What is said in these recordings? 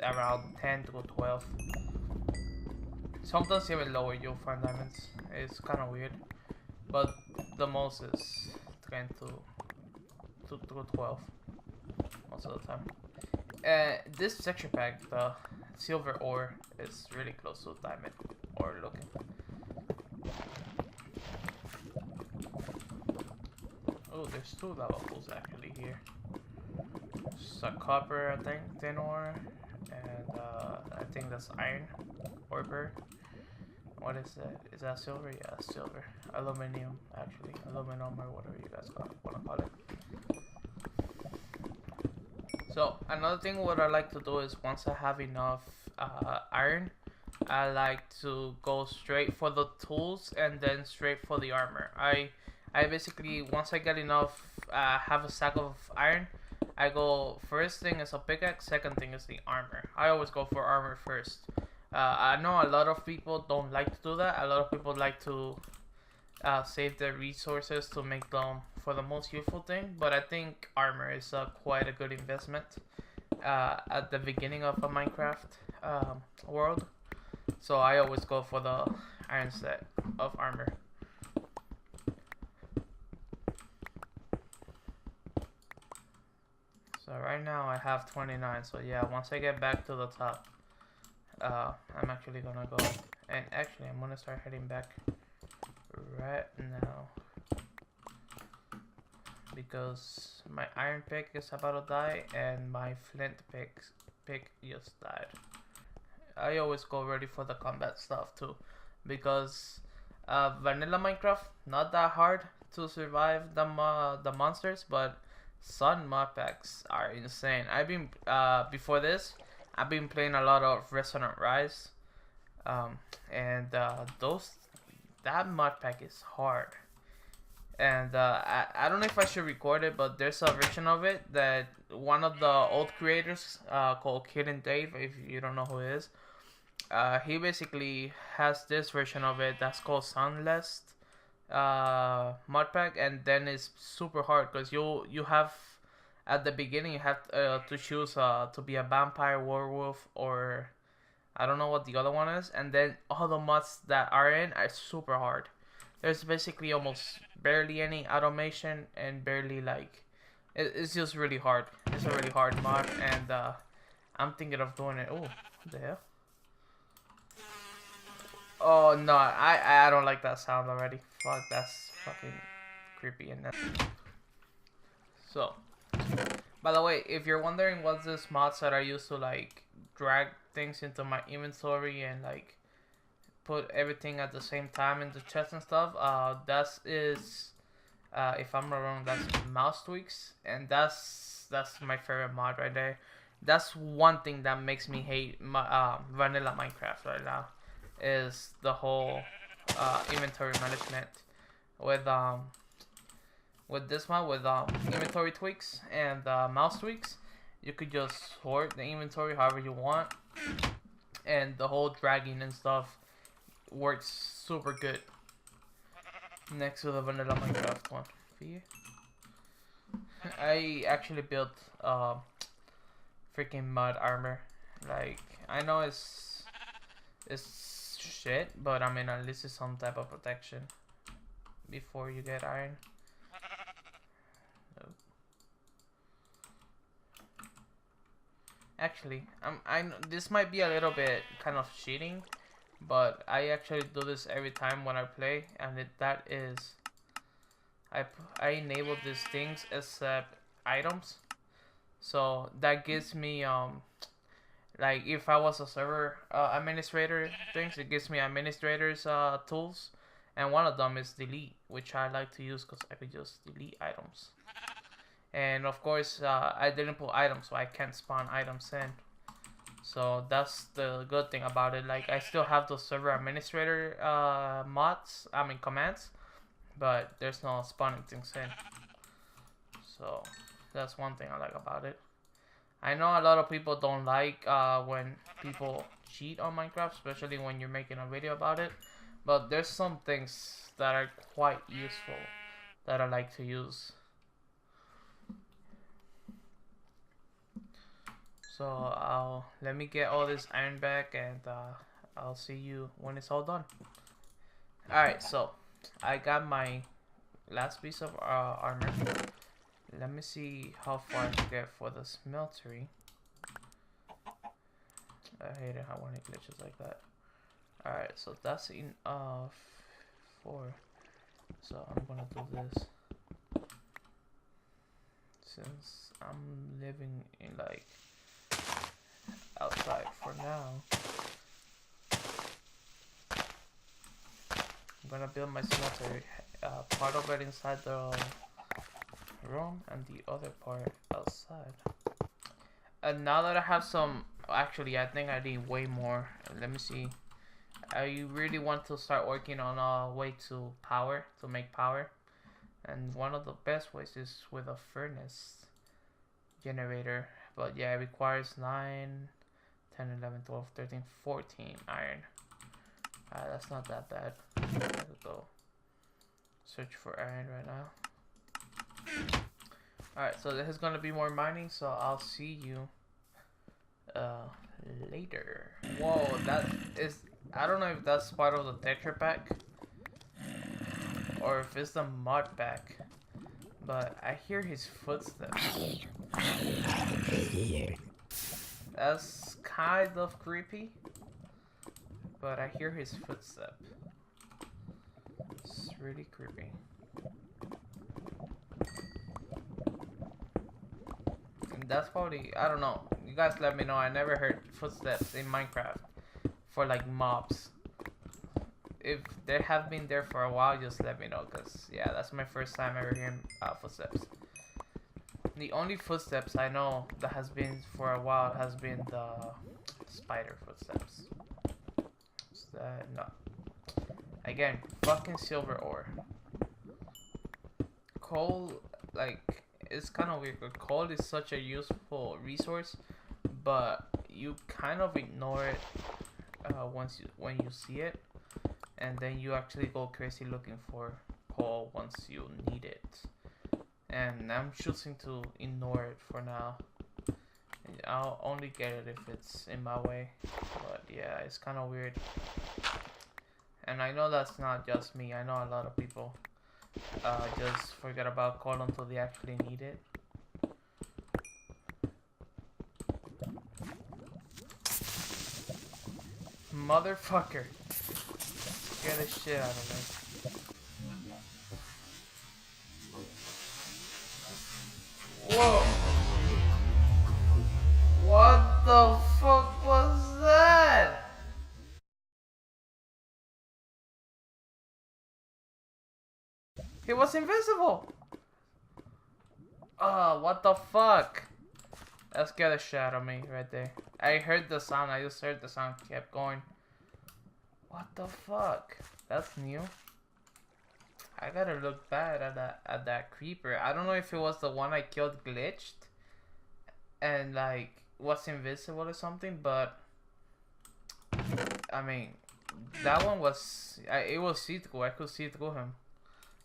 around 10 to 12. Sometimes even lower you'll find diamonds. It's kind of weird, but the most is 10 to 12 most of the time. This texture pack, the silver ore, is really close to diamond ore looking. Oh, there's 2 lava pools actually here. It's a copper, I think, tin ore, and I think that's iron ore. What is that? Is that silver? Yeah, silver. Aluminum, actually. Aluminum or whatever you guys want to call it. So, another thing what I like to do is once I have enough iron, I like to go straight for the tools and then straight for the armor. I basically, once I get enough, have a stack of iron, I go, first thing is a pickaxe, second thing is the armor. I always go for armor first. I know a lot of people don't like to do that. A lot of people like to save their resources to make them for the most useful thing, but I think armor is quite a good investment at the beginning of a Minecraft world. So I always go for the iron set of armor. So right now I have 29, so yeah, once I get back to the top, I'm actually gonna go, and actually I'm gonna start heading back right now because my iron pick is about to die and my flint pick just died. I always go ready for the combat stuff too, because vanilla Minecraft not that hard to survive the monsters, but sun mod packs are insane. I've been before this, I've been playing a lot of Resonant Rise, and that mod pack is hard. And I don't know if I should record it, but there's a version of it that one of the old creators called Kid and Dave, if you don't know who he is, he basically has this version of it that's called Sunless mod pack, and then it's super hard because you have at the beginning you have to choose to be a vampire, werewolf, or I don't know what the other one is, and then all the mods that are in are super hard. There's basically almost barely any automation and barely like it's just really hard. It's a really hard mod, and I'm thinking of doing it. Oh, what the hell? Oh no, I don't like that sound already. Fuck, that's fucking creepy and that. So, by the way, if you're wondering what's this mods that I use to like drag things into my inventory and like put everything at the same time in the chest and stuff, that is if I'm not wrong, that's mouse tweaks, and that's my favorite mod right there. That's one thing that makes me hate my vanilla Minecraft right now, is the whole inventory management with this one, with inventory tweaks and mouse tweaks. You could just sort the inventory however you want, and the whole dragging and stuff works super good next to the vanilla Minecraft one. I actually built freaking mud armor. Like, I know it's shit, but I mean at least it's some type of protection before you get iron. Actually, this might be a little bit kind of cheating, but I actually do this every time when I play, and that is I enable these things except items, so that gives me like if I was a server administrator things, it gives me administrators tools, and one of them is delete, which I like to use because I could just delete items. And of course, I didn't put items, so I can't spawn items in. So that's the good thing about it. Like, I still have the server administrator commands, but there's no spawning things in. So that's one thing I like about it. I know a lot of people don't like when people cheat on Minecraft, especially when you're making a video about it. But there's some things that are quite useful that I like to use. So let me get all this iron back, and I'll see you when it's all done. Alright, so I got my last piece of armor. Let me see how far I can get for the smeltery. I hate it when it glitches like that. Alright, so that's enough for... So I'm gonna do this. Since I'm living in like outside for now, I'm gonna build my smeltery. Part of it inside the room and the other part outside. And now that I have some, actually I think I need way more. Let me see. I really want to start working on a way to make power. And one of the best ways is with a furnace generator. But yeah, it requires 9, 10, 11, 12, 13, 14 iron. That's not that bad. Let's go search for iron right now. Alright, so this is gonna be more mining, so I'll see you later. Whoa, that is... I don't know if that's part of the texture pack or if it's the mod pack, but I hear his footsteps. That's kind of creepy, but I hear his footstep. It's really creepy. And that's probably, I don't know. You guys let me know. I never heard footsteps in Minecraft for like mobs. If they have been there for a while, just let me know, because yeah, that's my first time ever hearing footsteps. The only footsteps I know that has been for a while has been the spider footsteps. No. Again, fucking silver ore. Coal, like, it's kind of weird, but coal is such a useful resource, but you kind of ignore it when you see it. And then you actually go crazy looking for coal once you need it. And I'm choosing to ignore it for now. I'll only get it if it's in my way. But yeah, it's kind of weird. And I know that's not just me. I know a lot of people just forget about coal until they actually need it. Motherfucker. Scare the shit out of me. Whoa! What the fuck was that? He was invisible! Oh, what the fuck? That scared the shit out of me right there. I heard the sound, I just heard the sound kept going. What the fuck? That's new. I gotta look bad at that creeper. I don't know if it was the one I killed glitched and like was invisible or something, but I mean that one was it was see through. I could see through him.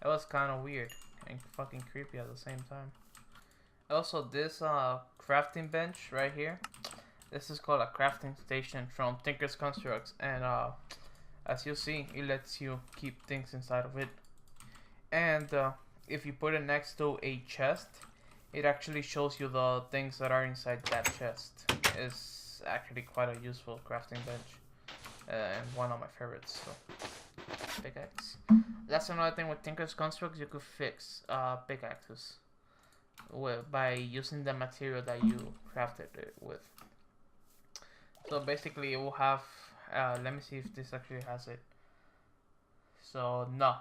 It was kind of weird and fucking creepy at the same time. Also, this crafting bench right here. This is called a crafting station from Tinker's Constructs, and as you see, it lets you keep things inside of it. And if you put it next to a chest, it actually shows you the things that are inside that chest. It's actually quite a useful crafting bench, and one of my favorites. So, pickaxe. That's another thing with Tinker's Constructs. You could fix pickaxes by using the material that you crafted it with. So basically, it will have. Let me see if this actually has it. So no,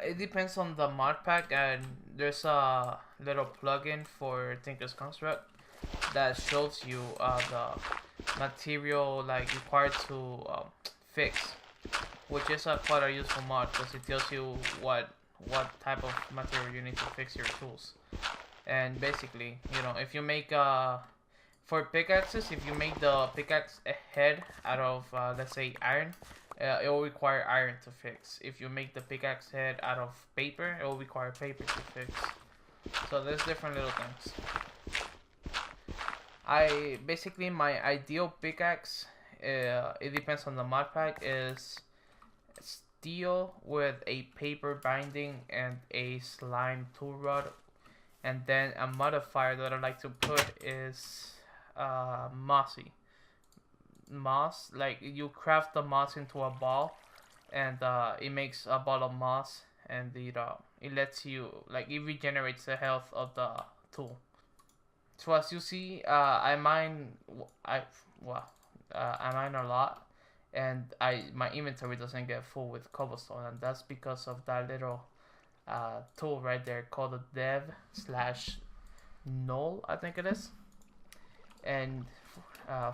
it depends on the mod pack, and there's a little plugin for Tinker's Construct that shows you the material like required to fix, which is quite a useful mod because it tells you what type of material you need to fix your tools. And basically, you know, if you make for pickaxes, if you make the pickaxe head out of let's say iron, it will require iron to fix. If you make the pickaxe head out of paper, it will require paper to fix. So there's different little things. I basically my ideal pickaxe, it depends on the mod pack, is steel with a paper binding and a slime tool rod, and then a modifier that I like to put is mossy moss. Like you craft the moss into a ball, and it makes a ball of moss, and it lets you, like, it regenerates the health of the tool. So as you see, I mine a lot, and my inventory doesn't get full with cobblestone, and that's because of that little tool right there called the dev slash null, I think it is. And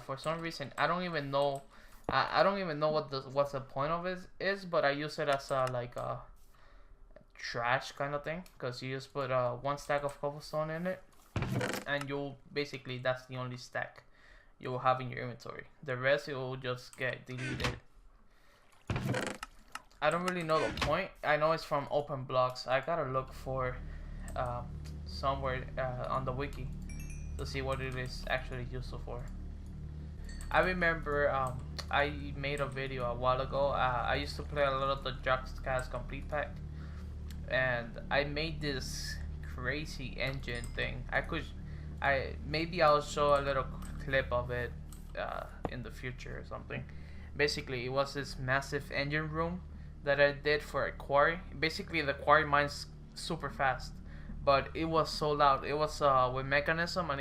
for some reason, I don't even know. I don't even know what's the point of it is, but I use it as a like a trash kind of thing, because you just put one stack of cobblestone in it, and you'll basically, that's the only stack you'll have in your inventory. The rest, it will just get deleted. I don't really know the point. I know it's from open blocks. I gotta look for somewhere on the wiki to see what it is actually useful for. I remember I made a video a while ago. I used to play a lot of the Joxcast Complete Pack, and I made this crazy engine thing. Maybe I'll show a little clip of it in the future or something. Basically, it was this massive engine room that I did for a quarry. Basically, the quarry mines super fast, but it was so loud. It was with mechanism, and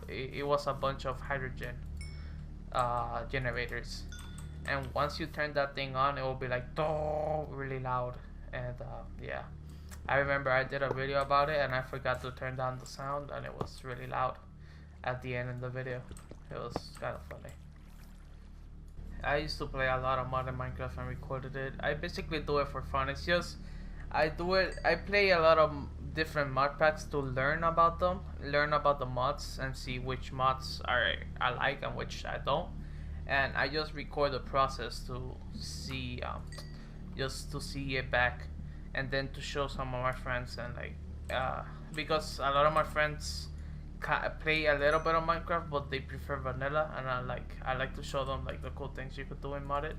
it was a bunch of hydrogen generators. And once you turn that thing on, it will be like really loud. And yeah, I remember I did a video about it, and I forgot to turn down the sound, and it was really loud at the end of the video. It was kind of funny. I used to play a lot of modern Minecraft and recorded it. I basically do it for fun. It's just I play a lot of different mod packs to learn about them, learn about the mods, and see which mods I like and which I don't. And I just record the process to see just to see it back, and then to show some of my friends, and like because a lot of my friends play a little bit of Minecraft, but they prefer vanilla, and I like to show them like the cool things you could do in modded.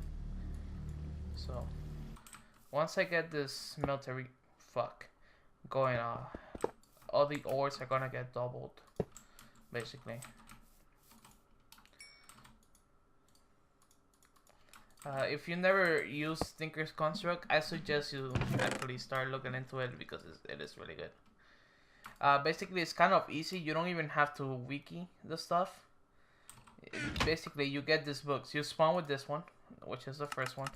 So once I get this military going, all the ores are gonna get doubled, basically. If you never use Tinker's Construct, I suggest you actually start looking into it, because it is really good. Basically, it's kind of easy. You don't even have to wiki the stuff. Basically, you get these books. You spawn with this one, which is the first one.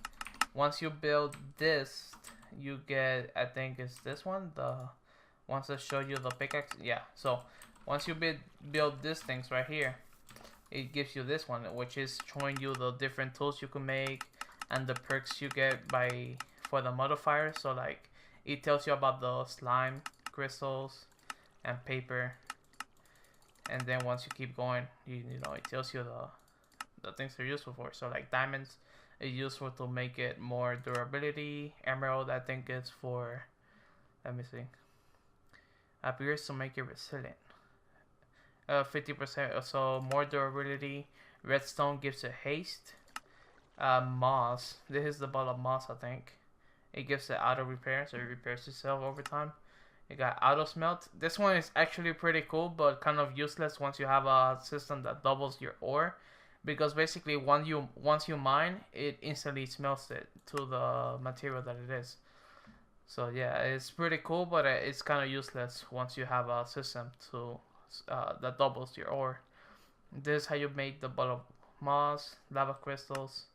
Once you build this, you get, I think it's this one, the ones that show you the pickaxe. Yeah, so once you build these things right here, it gives you this one, which is showing you the different tools you can make and the perks you get for the modifier. So like, it tells you about the slime, crystals, and paper. And then once you keep going, you know, it tells you the things they're useful for. So like diamonds is useful to make it more durability. Emerald, I think, is for, let me see, appears to make it resilient. 50%, so more durability. Redstone gives it haste. Moss, this is the ball of moss, I think. It gives it auto repair, so it repairs itself over time. You got auto smelt. This one is actually pretty cool, but kind of useless once you have a system that doubles your ore, because basically once you mine, it instantly smelts it to the material that it is. So yeah, it's pretty cool, but it's kind of useless once you have a system that doubles your ore. This is how you make the ball of moss. Lava crystals.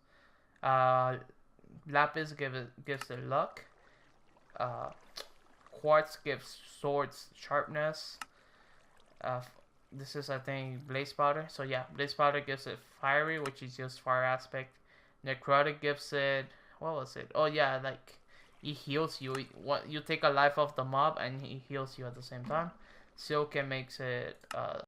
Lapis gives it luck. Quartz gives swords sharpness. This is, I think, blaze powder. So yeah, blaze powder gives it fiery, which is just fire aspect. Necrotic gives it, what was it? Oh yeah, like it heals you. You take a life off the mob, and he heals you at the same time. Silken makes it